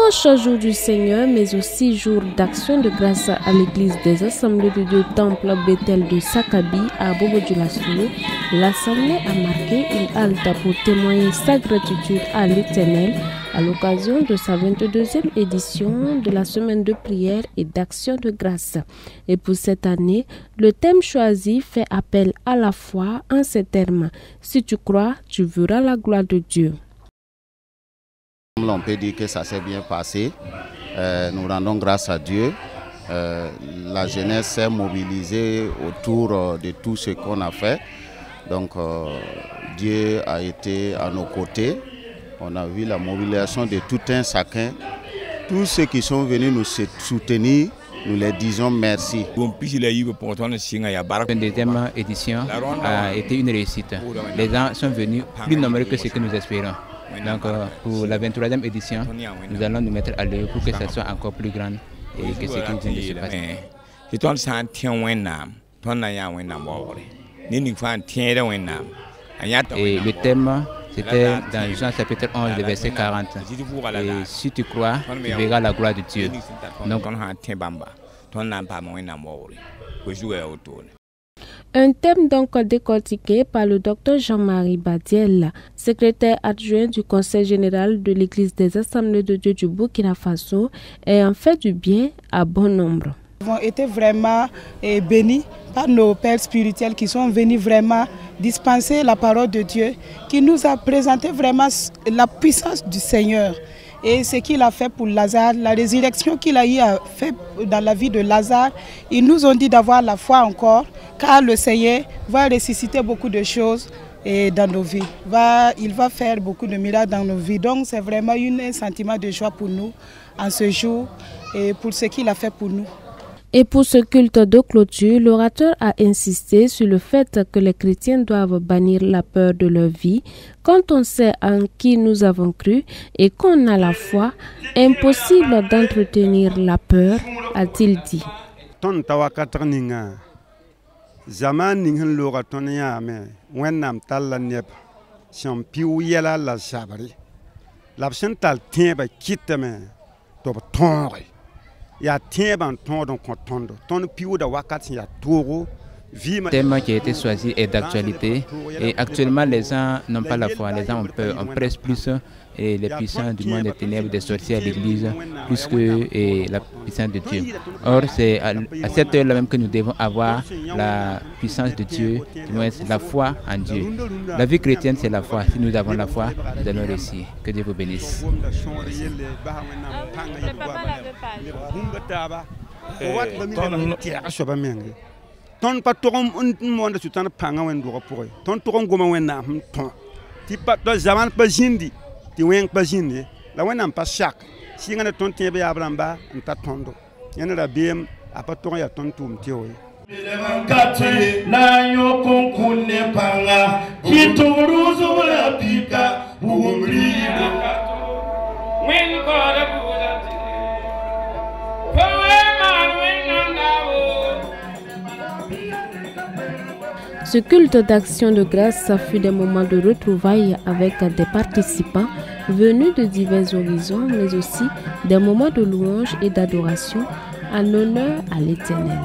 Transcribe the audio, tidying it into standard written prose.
Dimanche, jour du Seigneur, mais aussi jour d'action de grâce à l'église des Assemblées de Dieu Temple Bethel de Sakabi à Bobo-Dioulasso, l'Assemblée a marqué une halte pour témoigner sa gratitude à l'Éternel à l'occasion de sa 22e édition de la semaine de prière et d'action de grâce. Et pour cette année, le thème choisi fait appel à la foi en ces termes. Si tu crois, tu verras la gloire de Dieu. On peut dire que ça s'est bien passé. Nous rendons grâce à Dieu. La jeunesse s'est mobilisée autour de tout ce qu'on a fait. Donc Dieu a été à nos côtés. On a vu la mobilisation de tout un chacun. Tous ceux qui sont venus nous soutenir, nous les disons merci. La deuxième édition a été une réussite. Les gens sont venus plus nombreux que ce que nous espérons. Donc pour la 23e édition, nous allons nous mettre à l'œuvre pour que ça soit encore plus grand et que ce qui vient de se passer. Et le thème, c'était dans Jean chapitre 11, le verset 40. Et si tu crois, tu verras la gloire de Dieu. Donc, un thème donc décortiqué par le docteur Jean-Marie Badiel, secrétaire adjoint du Conseil général de l'Église des Assemblées de Dieu du Burkina Faso, et en fait du bien à bon nombre. Nous avons été vraiment bénis par nos pères spirituels qui sont venus vraiment dispenser la parole de Dieu, qui nous a présenté vraiment la puissance du Seigneur. Et ce qu'il a fait pour Lazare, la résurrection qu'il a fait dans la vie de Lazare, ils nous ont dit d'avoir la foi encore, car le Seigneur va ressusciter beaucoup de choses dans nos vies. Il va faire beaucoup de miracles dans nos vies. Donc c'est vraiment un sentiment de joie pour nous en ce jour et pour ce qu'il a fait pour nous. Et pour ce culte de clôture, l'orateur a insisté sur le fait que les chrétiens doivent bannir la peur de leur vie. Quand on sait en qui nous avons cru et qu'on a la foi, impossible d'entretenir la peur, a-t-il dit. Le thème qui a été choisi est d'actualité et actuellement les gens n'ont pas la foi, les gens ont peur, on presse plus et les puissants du monde des ténèbres de sortir à l'église plus que la puissance de Dieu. Or c'est à cette heure-là même que nous devons avoir la puissance de Dieu, du moins la foi en Dieu. La vie chrétienne c'est la foi, si nous avons la foi, nous allons réussir. Que Dieu vous bénisse. Ton patron monde su tan panga wen do ko ton to ngoma wen na ton ti pat do zaman pa jindi ti wen pa jindi la wen am pa chak si ngana ton te be abramba nta tondo yana da biem a patron ya ton tum ti o na yo konkune panga kituruzo la pika bumrina wen ko da buzati Ce culte d'action de grâce fut des moments de retrouvailles avec des participants venus de divers horizons, mais aussi des moments de louange et d'adoration en honneur à l'Éternel.